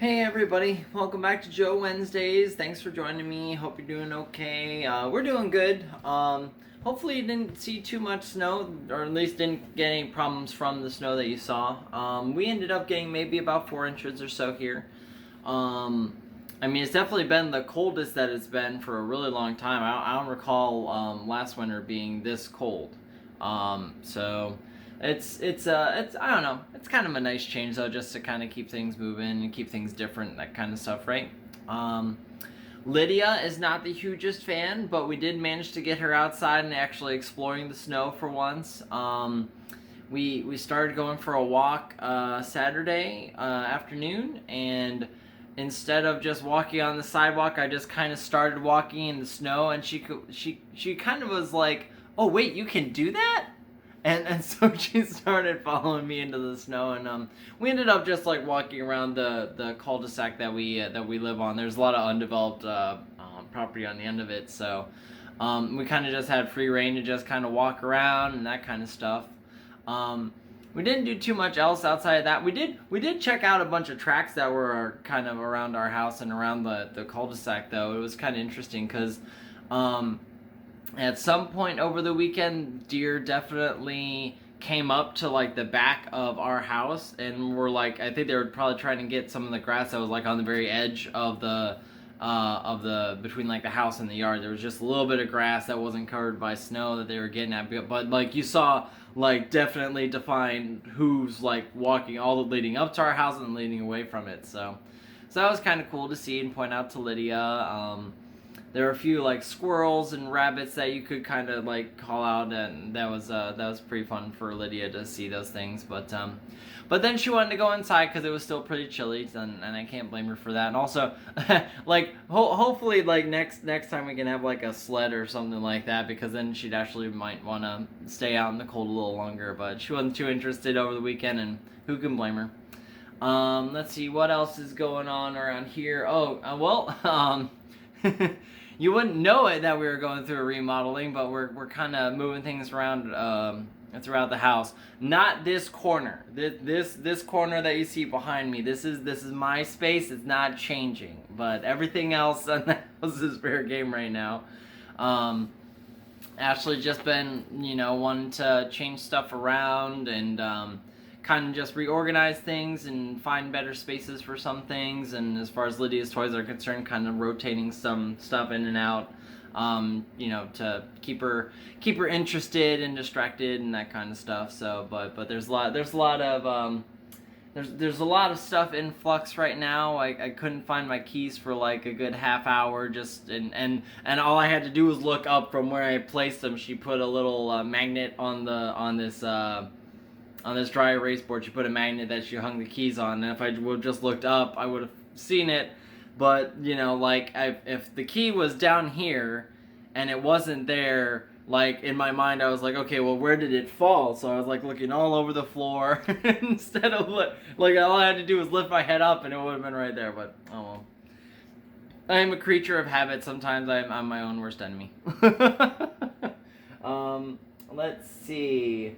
Hey everybody, welcome back to Joe Wednesdays. Thanks for joining me. Hope you're doing okay. We're doing good. Hopefully you didn't see too much snow, or at least didn't get any problems from the snow that you saw. We ended up getting maybe about 4 inches or so here. I mean, it's definitely been the coldest that it's been for a really long time. I don't recall last winter being this cold. So it's I don't know. It's kind of a nice change though, just to kind of keep things moving and keep things different, that kind of stuff, right? Um, Lydia is not the hugest fan, but we did manage to get her outside and actually exploring the snow for once. We started going for a walk Saturday afternoon, and instead of just walking on the sidewalk, I just kind of started walking in the snow, and she kind of was like, "Oh wait, you can do that?" And so she started following me into the snow, and we ended up just like walking around the cul-de-sac that we live on. There's a lot of undeveloped property on the end of it, so we kind of just had free reign to just kind of walk around and that kind of stuff. We didn't do too much else outside of that. We did check out a bunch of tracks that were kind of around our house and around the cul-de-sac, though. It was kind of interesting because at some point over the weekend, deer definitely came up to like the back of our house and were like, I think they were probably trying to get some of the grass that was like on the very edge of the between like the house and the yard. There was just a little bit of grass that wasn't covered by snow that they were getting at, but like you saw like definitely define who's like walking all the leading up to our house and leading away from it. So that was kind of cool to see and point out to Lydia. There were a few like squirrels and rabbits that you could kind of like call out, and that was pretty fun for Lydia to see those things. But then she wanted to go inside because it was still pretty chilly, and I can't blame her for that. And also, like hopefully like next time we can have like a sled or something like that, because then she'd actually might want to stay out in the cold a little longer. But she wasn't too interested over the weekend, and who can blame her? Let's see what else is going on around here. Oh, well. You wouldn't know it that we were going through a remodeling, but we're kind of moving things around throughout the house. Not this corner. This corner that you see behind me. This is my space. It's not changing, but everything else in the house is fair game right now. Ashley just been wanting to change stuff around and kind of just reorganize things and find better spaces for some things. And as far as Lydia's toys are concerned, kind of rotating some stuff in and out, to keep her interested and distracted and that kind of stuff. So, but there's a lot of stuff in flux right now. I couldn't find my keys for like a good half hour, just and all I had to do was look up from where I placed them. She put a little magnet on this dry erase board. She put a magnet that she hung the keys on, and if I would have just looked up, I would have seen it. But if the key was down here and it wasn't there, like in my mind I was like, okay, well, where did it fall? So I was like looking all over the floor instead of like all I had to do was lift my head up and it would have been right there. But oh well. I'm a creature of habit. Sometimes I'm my own worst enemy. Let's see.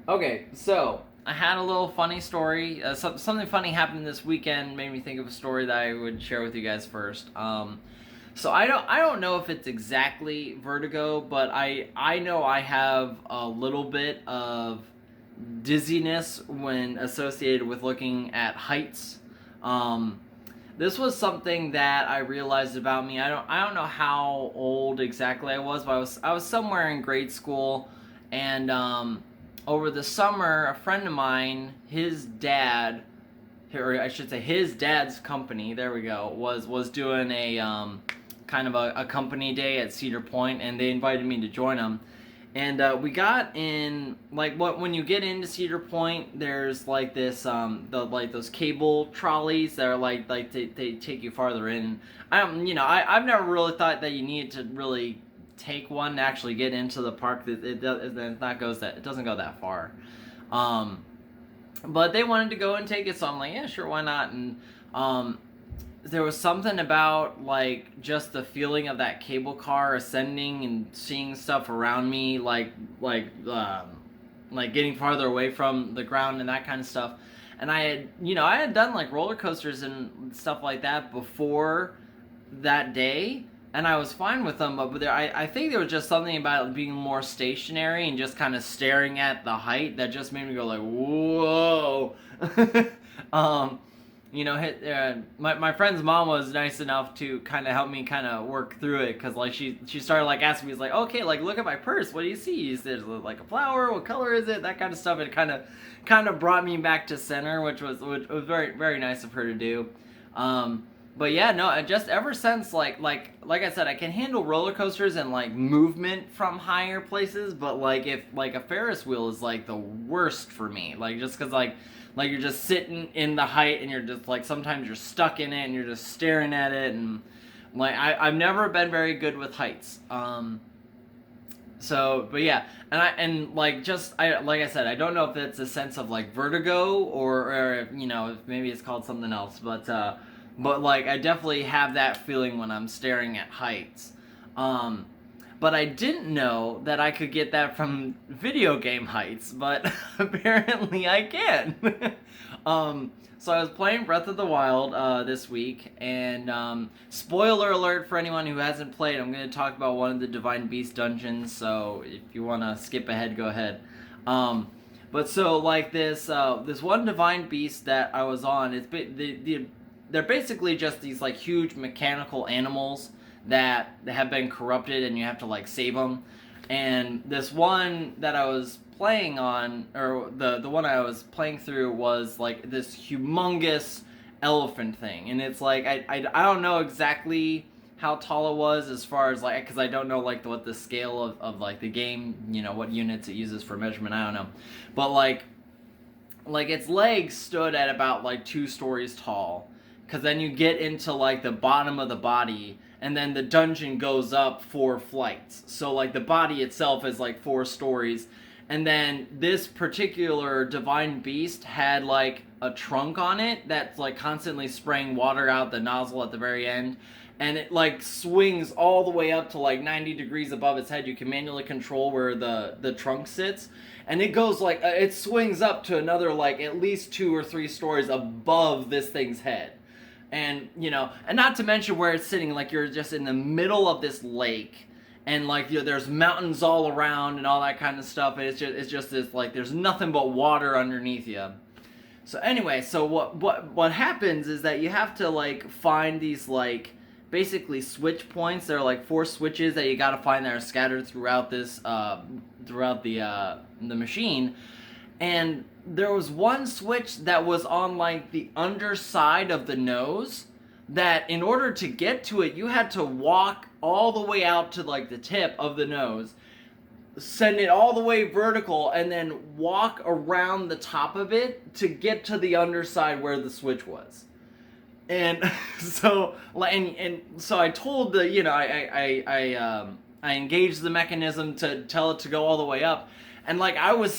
Okay, so I had a little funny story. Something funny happened this weekend, made me think of a story that I would share with you guys first. So I don't know if it's exactly vertigo, but I know I have a little bit of dizziness when associated with looking at heights. This was something that I realized about me. I don't know how old exactly I was, but I was somewhere in grade school, and over the summer, a friend of mine, his dad, or I should say his dad's company, there we go, was doing a kind of a company day at Cedar Point, and they invited me to join them. And we got in, like, when you get into Cedar Point, there's like this those cable trolleys that are like they take you farther in. I've never really thought that you needed to really take one to actually get into the park. It doesn't go that far. But they wanted to go and take it, so I'm like, yeah, sure, why not? And there was something about like just the feeling of that cable car ascending and seeing stuff around me, like getting farther away from the ground and that kind of stuff. and I had done like roller coasters and stuff like that before that day, and I was fine with them, but I think there was just something about being more stationary and just kind of staring at the height that just made me go like, whoa. My friend's mom was nice enough to kind of help me kind of work through it, because like she started like asking me, like, okay, like look at my purse, what do you see? Is there like a flower? What color is it? That kind of stuff. It kind of brought me back to center, which was very, very nice of her to do. But yeah, no, just ever since like I said, I can handle roller coasters and like movement from higher places, but like if like a Ferris wheel is like the worst for me, like just because like you're just sitting in the height and you're just like sometimes you're stuck in it and you're just staring at it, and like I've never been very good with heights. So, but yeah, like I said, I don't know if it's a sense of like vertigo or maybe it's called something else, but like I definitely have that feeling when I'm staring at heights. But I didn't know that I could get that from video game heights, but apparently I can. So I was playing Breath of the Wild this week, and spoiler alert for anyone who hasn't played, I'm going to talk about one of the Divine Beast dungeons, so if you want to skip ahead, go ahead. But so like this one Divine Beast that I was on, they're basically just these like huge mechanical animals that have been corrupted, and you have to like save them. And this one that I was playing on, or the one I was playing through, was like this humongous elephant thing, and it's like I don't know exactly how tall it was, as far as like, because I don't know like what the scale of like the game, what units it uses for measurement, I don't know, but like its legs stood at about like 2 stories tall, because then you get into like the bottom of the body, and then the dungeon goes up 4 flights. So like the body itself is like 4 stories, and then this particular Divine Beast had like a trunk on it that's like constantly spraying water out the nozzle at the very end, and it like swings all the way up to like 90 degrees above its head. You can manually control where the trunk sits, and it goes like it swings up to another like at least 2 or 3 stories above this thing's head. And and not to mention where it's sitting, like you're just in the middle of this lake, and like there's mountains all around and all that kind of stuff, and it's just this like there's nothing but water underneath you. So anyway, so what happens is that you have to like find these like basically switch points. There are like 4 switches that you got to find that are scattered throughout this throughout the machine. And there was one switch that was on like the underside of the nose, that in order to get to it, you had to walk all the way out to like the tip of the nose, send it all the way vertical, and then walk around the top of it to get to the underside where the switch was. And so so I told the I engaged the mechanism to tell it to go all the way up. And like I was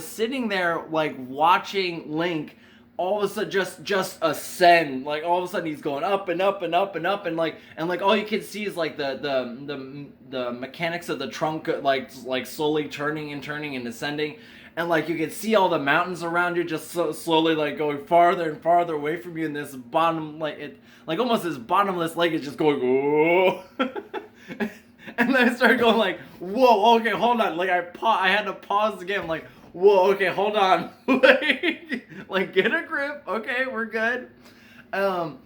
sitting there like watching Link all of a sudden just ascend. Like all of a sudden he's going up and up and up and up, and like all you can see is like the mechanics of the trunk like slowly turning and ascending, and like you can see all the mountains around you just slowly like going farther and farther away from you, and this bottom like almost this bottomless lake is just going whoa. And then I started going like, whoa, okay, hold on. Like I had to pause the game. I'm like, whoa, okay, hold on. like get a grip. Okay, we're good. And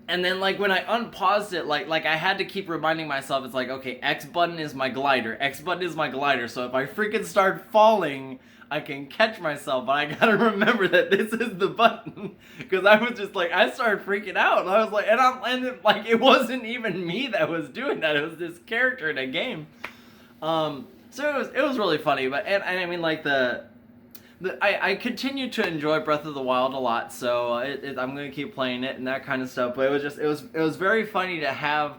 then like when I unpaused it, like I had to keep reminding myself, it's like, okay, X button is my glider. X button is my glider. So if I freaking start falling, I can catch myself, but I gotta remember that this is the button, because I was just like, I started freaking out, and I was like, and like it wasn't even me that was doing that, it was this character in a game. So it was really funny, but and I mean like I continue to enjoy Breath of the Wild a lot, so I'm gonna keep playing it and that kind of stuff. But it was very funny to have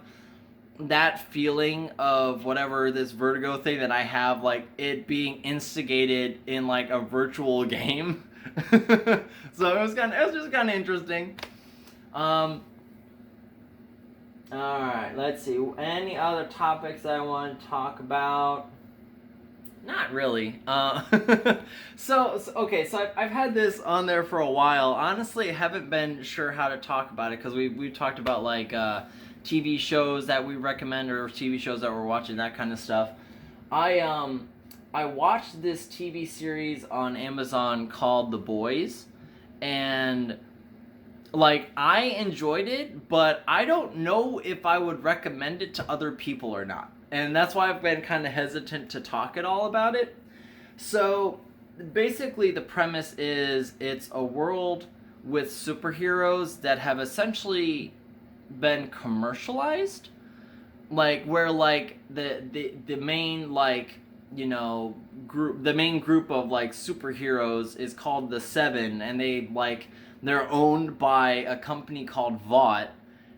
that feeling of whatever this vertigo thing that I have, like it being instigated in like a virtual game. So it was just kind of interesting. All right, let's see. Any other topics that I want to talk about? Not really. Okay, so I've had this on there for a while. Honestly, I haven't been sure how to talk about it because we talked about like TV shows that we recommend or TV shows that we're watching, that kind of stuff. I watched this TV series on Amazon called The Boys, and like I enjoyed it, but I don't know if I would recommend it to other people or not. And that's why I've been kind of hesitant to talk at all about it. So basically the premise is it's a world with superheroes that have essentially been commercialized, like where like the main like the main group of like superheroes is called the Seven, and they're owned by a company called Vought,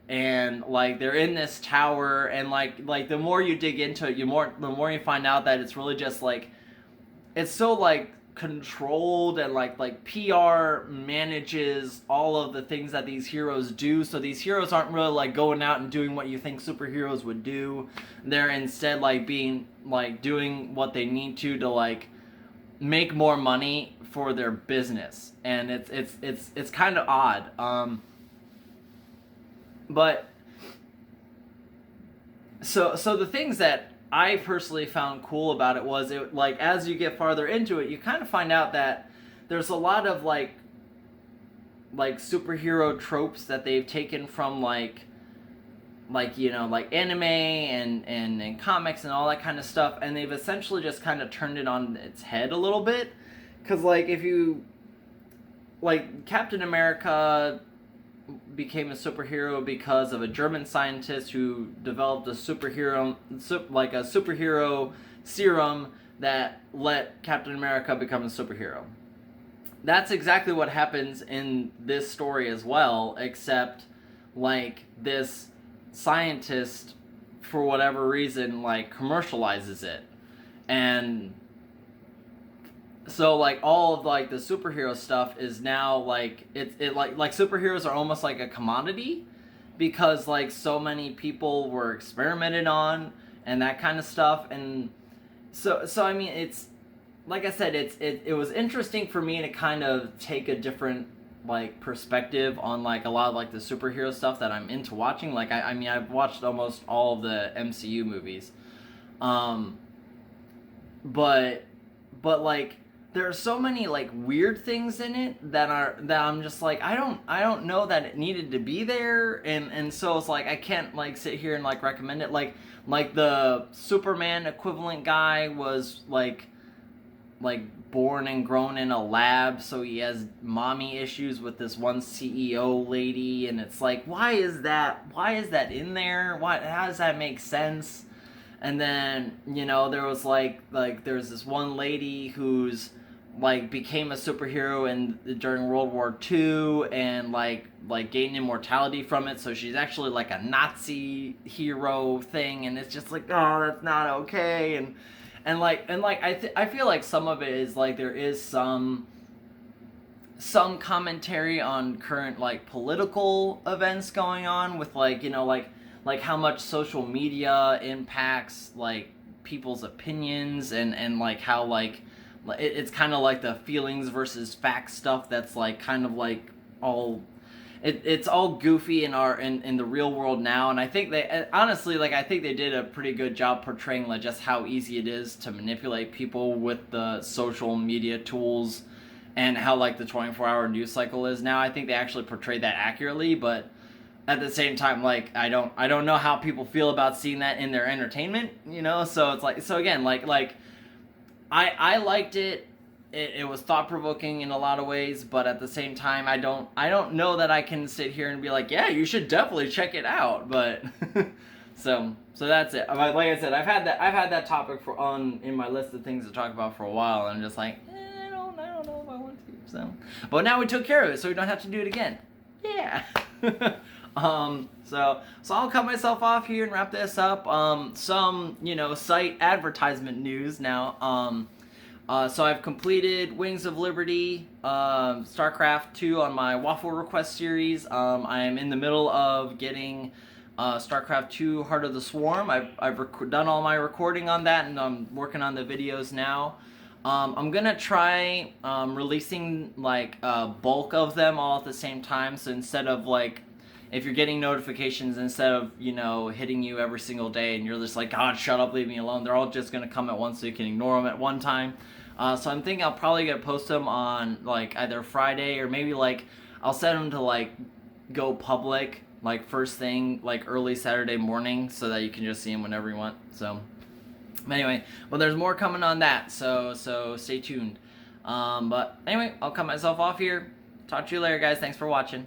and like they're in this tower, and like the more you dig into it, the more you find out that it's really just like it's so like controlled, and like PR manages all of the things that these heroes do. So these heroes aren't really like going out and doing what you think superheroes would do. They're instead like doing what they need to like make more money for their business, and it's kind of odd. But so the things that I personally found cool about it was it like as you get farther into it, you kind of find out that there's a lot of like superhero tropes that they've taken from like like anime and comics and all that kind of stuff, and they've essentially just kind of turned it on its head a little bit. Because like if you like Captain America became a superhero because of a German scientist who developed a superhero serum that let Captain America become a superhero. That's exactly what happens in this story as well, except like this scientist for whatever reason like commercializes it. And so like all of like the superhero stuff is now like it like superheroes are almost like a commodity, because like so many people were experimented on and that kind of stuff. And so I mean, it's like I said, it was interesting for me to kind of take a different like perspective on like a lot of like the superhero stuff that I'm into watching. Like I mean I've watched almost all of the MCU movies, but like there are so many like weird things in it that I'm just like I don't know that it needed to be there, and so it's like I can't like sit here and like recommend it. Like the Superman equivalent guy was like born and grown in a lab, so he has mommy issues with this one CEO lady, and it's like why is that in there? How does that make sense? And then there was like there's this one lady who's like became a superhero during World War II, and like gained immortality from it, so she's actually like a Nazi hero thing, and it's just like, oh, that's not okay. And I feel like some of it is like there is some commentary on current like political events going on with like like how much social media impacts like people's opinions, and like how like it's kind of like the feelings versus facts stuff that's like kind of like all it's all goofy in the real world now. And I think they honestly I think they did a pretty good job portraying like just how easy it is to manipulate people with the social media tools, and how like the 24-hour news cycle is now. I think they actually portrayed that accurately, but at the same time, like I don't know how people feel about seeing that in their entertainment, so it's like, so again, like I liked it. It was thought-provoking in a lot of ways, but at the same time, I don't know that I can sit here and be like, yeah, you should definitely check it out. But so that's it. Like I said, I've had that topic in my list of things to talk about for a while, and I'm just like, I don't know if I want to. So, but now we took care of it, so we don't have to do it again. Yeah. So I'll cut myself off here and wrap this up. Some site advertisement news now. So I've completed Wings of Liberty, StarCraft 2 on my Waffle Request series. I am in the middle of getting StarCraft 2 Heart of the Swarm. I've done all my recording on that, and I'm working on the videos now. I'm gonna try releasing like a bulk of them all at the same time, so instead of like, if you're getting notifications, instead of, you know, hitting you every single day and you're just like, God, shut up, leave me alone, they're all just gonna come at once, so you can ignore them at one time. So I'm thinking I'll probably gonna post them on like either Friday, or maybe like I'll set them to like go public like first thing, like early Saturday morning, so that you can just see them whenever you want. So anyway, well, there's more coming on that, so stay tuned. But anyway, I'll cut myself off here. Talk to you later, guys. Thanks for watching.